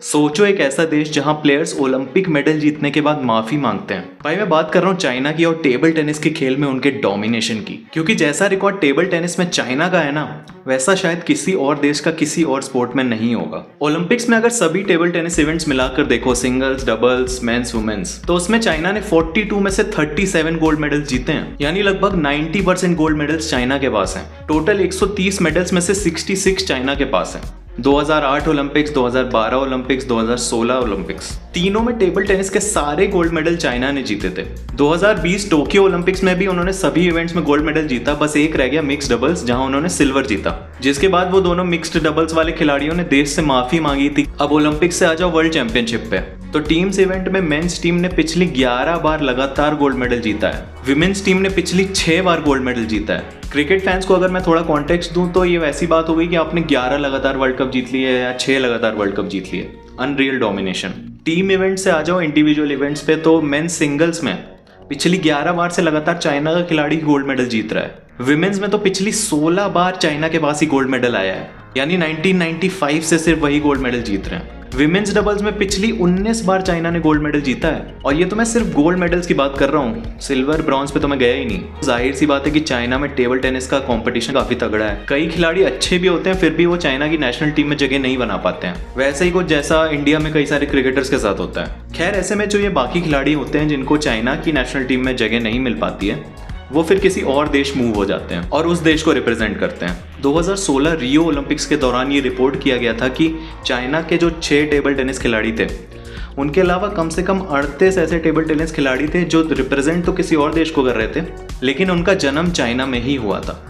सोचो एक ऐसा देश जहां प्लेयर्स ओलंपिक मेडल जीतने के बाद माफी मांगते हैं। भाई मैं बात कर रहा हूँ चाइना की और टेबल टेनिस के खेल में उनके डोमिनेशन की, क्योंकि जैसा रिकॉर्ड टेबल टेनिस में चाइना का है ना, वैसा शायद किसी और देश का किसी और स्पोर्ट में नहीं होगा। ओलंपिक्स में अगर सभी टेबल टेनिस इवेंट्स मिलाकर देखो, सिंगल्स, डबल्स, मेंस, वुमेन्स, तो उसमें चाइना ने 42 में से 37 गोल्ड मेडल्स जीते हैं, यानी लगभग 90% गोल्ड मेडल्स चाइना के पास हैं। टोटल 130 मेडल्स में से 66 चाइना के पास हैं। 2008 ओलंपिक्स, 2012 ओलंपिक्स, 2016 ओलंपिक्स, तीनों में टेबल टेनिस के सारे गोल्ड मेडल चाइना ने जीते थे। 2020 टोक्यो ओलंपिक्स में भी उन्होंने सभी इवेंट्स में गोल्ड मेडल जीता, बस एक रह गया मिक्स्ड डबल्स, जहां उन्होंने सिल्वर जीता। जिसके बाद वो दोनों मिक्स्ड डबल्स वाले खिलाड़ियों ने देश से माफी मांगी थी। अब ओलंपिक से आ जाओ वर्ल्ड चैंपियनशिप पे, तो टीम्स इवेंट में मेंस टीम ने पिछली 11 बार लगातार गोल्ड मेडल जीता है। विमेंस टीम ने पिछली 6 बार गोल्ड मेडल जीता है। क्रिकेट फैंस को अगर मैं थोड़ा कॉन्टेक्स्ट दूं तो ये वैसी बात हो गई कि आपने 11 लगातार वर्ल्ड कप जीत लिए या 6 लगातार वर्ल्ड कप जीत लिए। Unreal domination. टीम इवेंट से आ जाओ इंडिविजुअल इवेंट्स पे, तो मेंस सिंगल्स में पिछली 11 बार से लगातार चाइना का खिलाड़ी गोल्ड मेडल जीत रहा है। विमेंस में तो पिछली 16 बार चाइना के पास ही गोल्ड मेडल आया है, यानी 1995 से सिर्फ वही गोल्ड मेडल जीत रहे हैं। विमेंस डबल्स में पिछली 19 बार चाइना ने गोल्ड मेडल जीता है, और ये तो मैं सिर्फ गोल्ड मेडल्स की बात कर रहा हूँ, सिल्वर ब्रॉन्ज पे तो मैं गया ही नहीं। जाहिर सी बात है कि चाइना में टेबल टेनिस का कंपटीशन काफी तगड़ा है। कई खिलाड़ी अच्छे भी होते हैं, फिर भी वो चाइना की नेशनल टीम में जगह नहीं बना पाते हैं, वैसे ही कुछ जैसा इंडिया में कई सारे क्रिकेटर्स के साथ होता है। खैर, ऐसे में जो ये बाकी खिलाड़ी होते हैं जिनको चाइना की नेशनल टीम में जगह नहीं मिल पाती है, वो फिर किसी और देश मूव हो जाते हैं और उस देश को रिप्रेजेंट करते हैं। 2016 रियो ओलंपिक्स के दौरान ये रिपोर्ट किया गया था कि चाइना के जो 6 टेबल टेनिस खिलाड़ी थे, उनके अलावा कम से कम 38 ऐसे टेबल टेनिस खिलाड़ी थे जो रिप्रेजेंट तो किसी और देश को कर रहे थे, लेकिन उनका जन्म चाइना में ही हुआ था।